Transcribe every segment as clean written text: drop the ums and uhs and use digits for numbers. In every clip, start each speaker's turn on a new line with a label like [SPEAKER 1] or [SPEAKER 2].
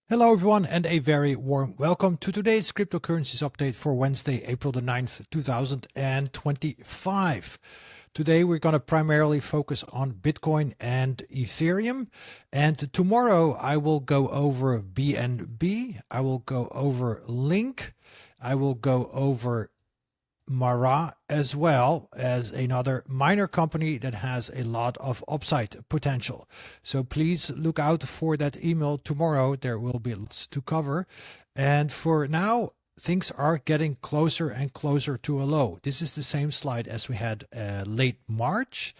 [SPEAKER 1] Hello everyone and a very warm welcome to today's cryptocurrencies update for Wednesday, April the 9th, 2025. Today we're going to primarily focus on Bitcoin and Ethereum, and tomorrow I will go over BNB, I will go over Link, I will go over Mara, as well as another minor company that has a lot of upside potential. So please look out for that email tomorrow. There will be lots to cover. And for now, things are getting closer and closer to a low. This is the same slide as we had late March.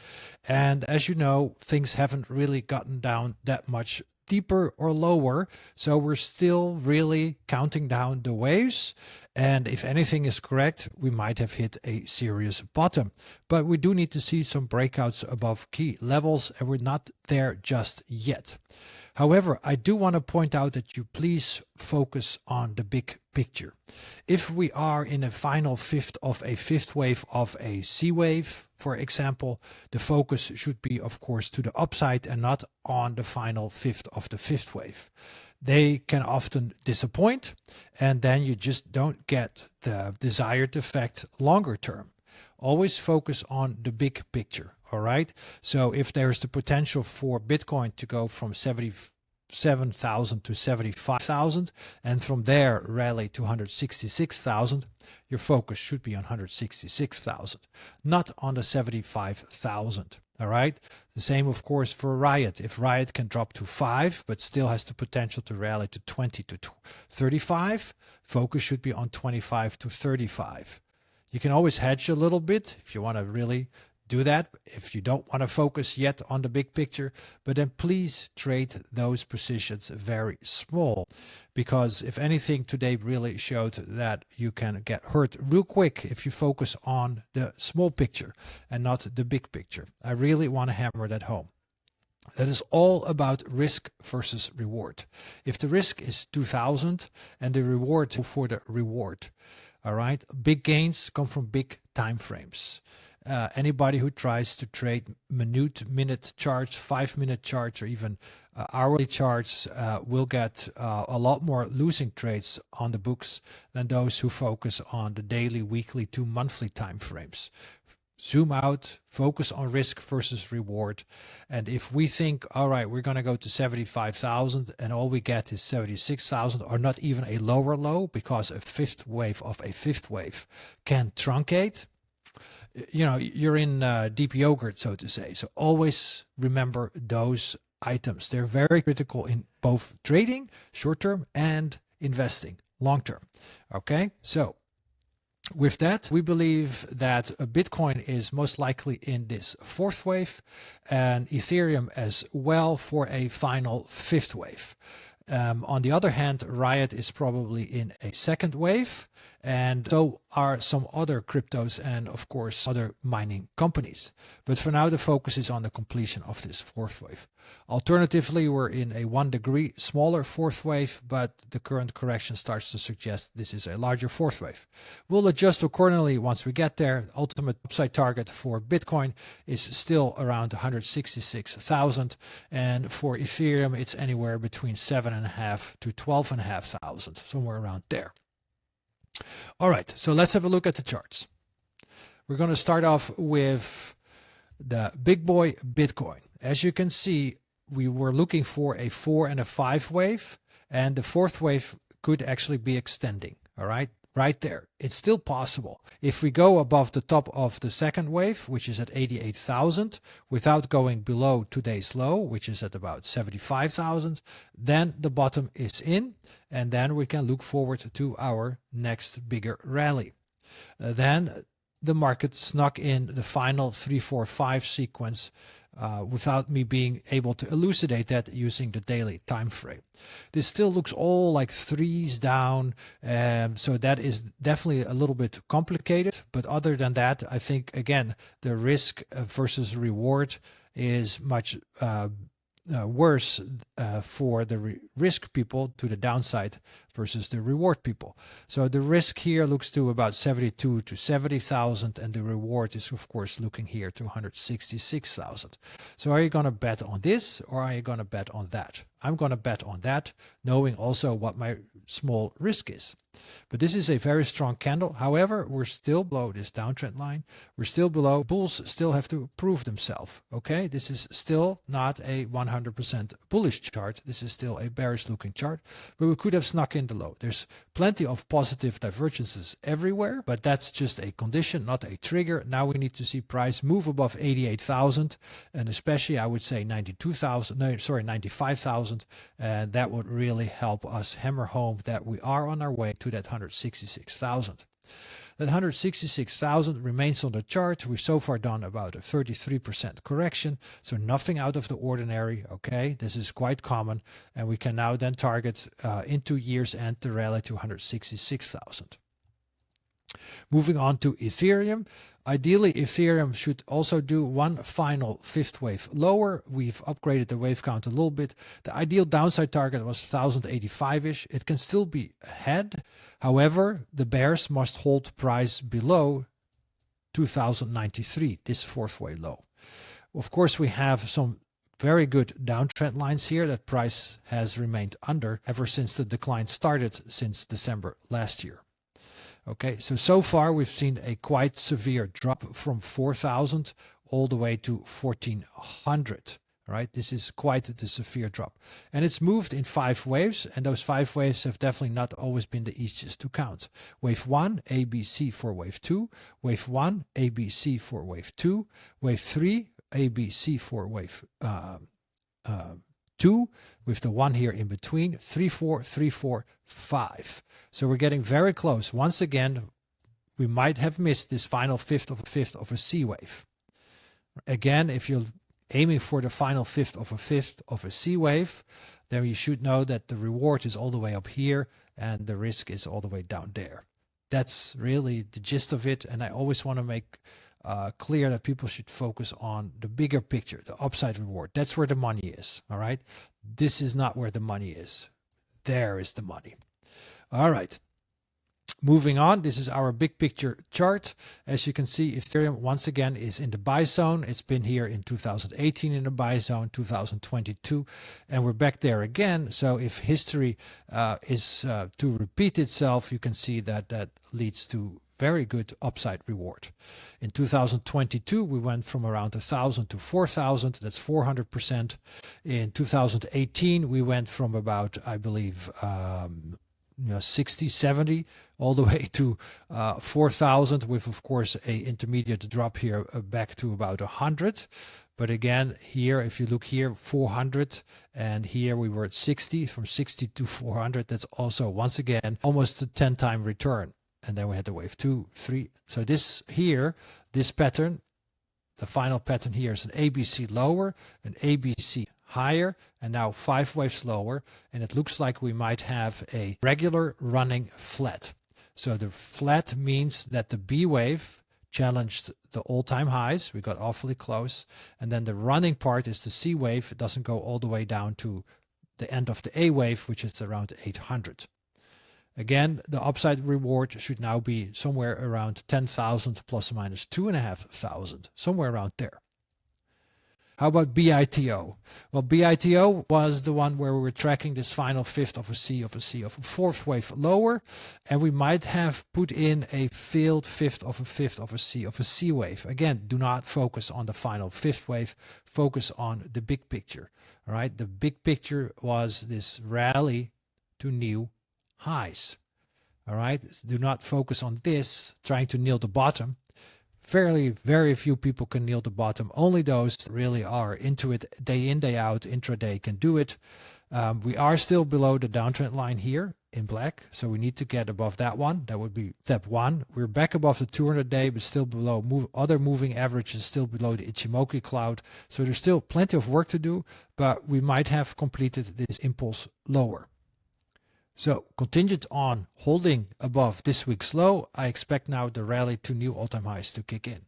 [SPEAKER 1] And as you know, things haven't really gotten down that much deeper or lower. So we're still really counting down the waves. And if anything is correct, we might have hit a serious bottom. But we do need to see some breakouts above key levels, and we're not there just yet. However, I do want to point out that you please focus on the big picture. If we are in a final fifth of a fifth wave of a C wave, for example, the focus should be, of course, to the upside and not on the final fifth of the fifth wave. They can often disappoint, and then you just don't get the desired effect longer term. Always focus on the big picture, all right? So if there's the potential for Bitcoin to go from 77,000 to 75,000, and from there rally to 166,000, your focus should be on 166,000, not on the 75,000. All right. The same, of course, for Riot. If Riot can drop to 5, but still has the potential to rally to 20 to 35, focus should be on 25 to 35. You can always hedge a little bit if you want to really do that, if you don't want to focus yet on the big picture, but then please trade those positions very small, because if anything, today really showed that you can get hurt real quick if you focus on the small picture and not the big picture. I really want to hammer that home. That is all about risk versus reward. If the risk is 2,000 and the reward for the reward, all right, big gains come from big time frames. Anybody who tries to trade minute charts, 5-minute charts, or even hourly charts will get a lot more losing trades on the books than those who focus on the daily, weekly to monthly time frames. Zoom out, focus on risk versus reward. And if we think, all right, we're going to go to 75,000 and all we get is 76,000, or not even a lower low, because a fifth wave of a fifth wave can truncate, you know, you're in deep yogurt, so to say. So always remember those items. They're very critical in both trading, short-term, and investing, long-term. Okay, so with that, we believe that Bitcoin is most likely in this fourth wave, and Ethereum as well for a final fifth wave. On the other hand, Riot is probably in a second wave, and so are some other cryptos and, of course, other mining companies. But for now, the focus is on the completion of this fourth wave. Alternatively, we're in a 1 degree smaller fourth wave, but the current correction starts to suggest this is a larger fourth wave. We'll adjust accordingly once we get there. Ultimate upside target for Bitcoin is still around 166,000, and for Ethereum, it's anywhere between 7,500 to 12,500, somewhere around there. All right, so let's have a look at the charts. We're going to start off with the big boy Bitcoin. As you can see, we were looking for a 4 and a 5 wave, and the fourth wave could actually be extending. All right, right there. It's still possible. If we go above the top of the second wave, which is at 88,000, without going below today's low, which is at about 75,000, then the bottom is in, and then we can look forward to our next bigger rally. Then the market snuck in the final 3, 4, 5 sequence without me being able to elucidate that using the daily time frame. This still looks all like threes down, so that is definitely a little bit complicated. But other than that, I think, again, the risk versus reward is much worse for the risk people to the downside versus the reward people. So the risk here looks to about 72 to 70,000, and the reward is of course looking here to 166,000. So are you going to bet on this or are you going to bet on that? I'm going to bet on that, knowing also what my small risk is. But this is a very strong candle. However, we're still below this downtrend line. We're still below. Bulls still have to prove themselves. Okay, this is still not a 100% bullish chart. This is still a bearish looking chart, but we could have snuck in the low. There's plenty of positive divergences everywhere, but that's just a condition, not a trigger. Now we need to see price move above 88,000, and especially I would say 95,000, and that would really help us hammer home that we are on our way to that 166,000. That 166,000 remains on the chart. We've so far done about a 33% correction, so nothing out of the ordinary. Okay, this is quite common, and we can now then target into year's end the rally to 166,000. Moving on to Ethereum. Ideally, Ethereum should also do one final fifth wave lower. We've upgraded the wave count a little bit. The ideal downside target was 1085-ish. It can still be ahead. However, the bears must hold price below 2093, this fourth wave low. Of course, we have some very good downtrend lines here that price has remained under ever since the decline started since December last year. Okay, so far we've seen a quite severe drop from 4,000 all the way to 1,400. Right, this is quite the severe drop, and it's moved in 5 waves, and those 5 waves have definitely not always been the easiest to count. Wave 1, ABC for wave 2, wave 1, ABC for wave 2, wave 3, ABC for wave 2, with the 1 here in between, 3, 4, 3, 4, 5. So we're getting very close. Once again, we might have missed this final fifth of a C wave. Again, if you're aiming for the final fifth of a C wave, then you should know that the reward is all the way up here and the risk is all the way down there. That's really the gist of it, and I always want to make clear that people should focus on the bigger picture, the upside reward. That's where the money is, all right? This is not where the money is. There is the money. All right. Moving on, this is our big picture chart. As you can see, Ethereum once again is in the buy zone. It's been here in 2018 in the buy zone, 2022, and we're back there again. So if history is to repeat itself, you can see that that leads to very good upside reward. In 2022, we went from around 1,000 to 4,000. That's 400%. In 2018, we went from about, I believe, 60, 70, all the way to 4,000, with of course a intermediate drop here back to about 100. But again, here, if you look here, 400, and here we were at 60, from 60 to 400. That's also, once again, almost a 10-time return. And then we had the wave 2, 3. So this here, this pattern, the final pattern here is an ABC lower, an ABC higher, and now 5 waves lower, and it looks like we might have a regular running flat. So the flat means that the B wave challenged the all-time highs. We got awfully close, and then the running part is the C wave. It doesn't go all the way down to the end of the A wave, which is around 800. Again, the upside reward should now be somewhere around 10,000 plus or minus 2,500, somewhere around there. How about BITO? Well, BITO was the one where we were tracking this final fifth of a C of a fourth wave lower, and we might have put in a failed fifth of a C wave. Again, do not focus on the final fifth wave, focus on the big picture. All right, the big picture was this rally to new highs. All right, do not focus on this, trying to nail the bottom. Very few people can nail the bottom. Only those that really are into it day in, day out, intraday can do it. We are still below the downtrend line here in black, so we need to get above that one. That would be step 1. We're back above the 200-day, but still below other moving averages, still below the Ichimoku cloud. So there's still plenty of work to do, but we might have completed this impulse lower. So contingent on holding above this week's low, I expect now the rally to new all-time highs to kick in.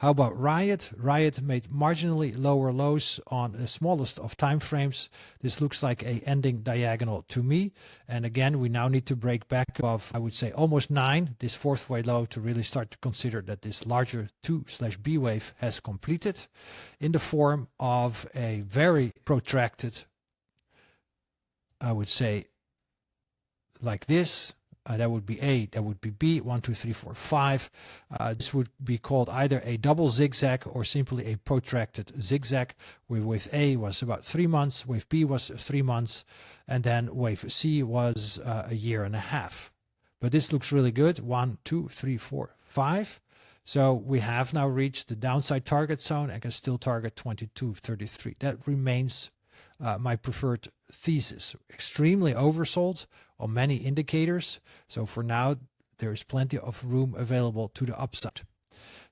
[SPEAKER 1] How about Riot? Riot made marginally lower lows on the smallest of time frames. This looks like a ending diagonal to me. And again, we now need to break back above, I would say, almost 9, this fourth way low, to really start to consider that this larger 2/B wave has completed in the form of a very protracted I would say like this. That would be A, that would be B, 1, 2, 3, 4, 5. This would be called either a double zigzag or simply a protracted zigzag. Wave A was about 3 months, wave B was 3 months, and then wave C was a year and a half. But this looks really good. 1, 2, 3, 4, 5. So we have now reached the downside target zone and can still target 22.33. That remains my preferred thesis. Extremely oversold on many indicators. So for now, there is plenty of room available to the upside.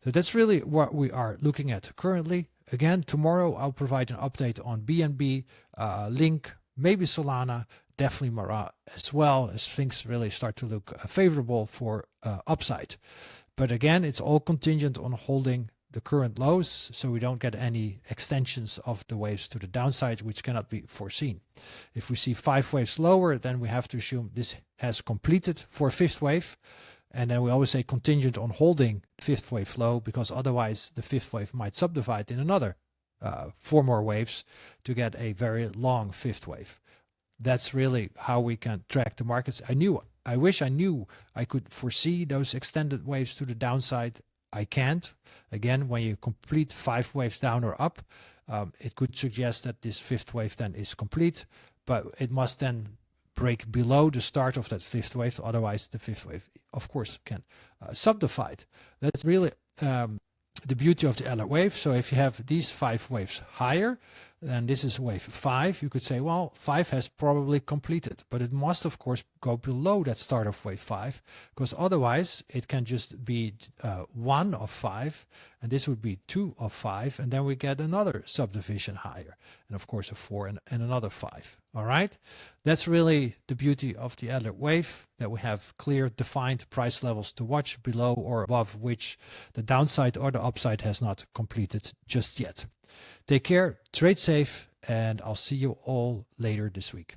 [SPEAKER 1] So that's really what we are looking at currently. Again, tomorrow I'll provide an update on BNB, Link, maybe Solana, definitely Mara as well, as things really start to look favorable for upside. But again, it's all contingent on holding the current lows, so we don't get any extensions of the waves to the downside, which cannot be foreseen. If we see 5 waves lower, then we have to assume this has completed for a 5th wave. And then we always say contingent on holding 5th wave low, because otherwise the 5th wave might subdivide in another 4 more waves to get a very long 5th wave. That's really how we can track the markets. I wish I knew I could foresee those extended waves to the downside. I can't. Again, when you complete 5 waves down or up, it could suggest that this 5th wave then is complete, but it must then break below the start of that 5th wave. Otherwise, the 5th wave, of course, can subdivide. That's really the beauty of the Elliott wave. So if you have these 5 waves higher, then this is wave 5, you could say, well, 5 has probably completed, but it must, of course, go below that start of wave 5, because otherwise it can just be 1 of 5, and this would be 2 of 5, and then we get another subdivision higher, and of course a 4 and another 5. All right, that's really the beauty of the Elliott wave, that we have clear defined price levels to watch below or above which the downside or the upside has not completed just yet. Take care, trade safe, and I'll see you all later this week.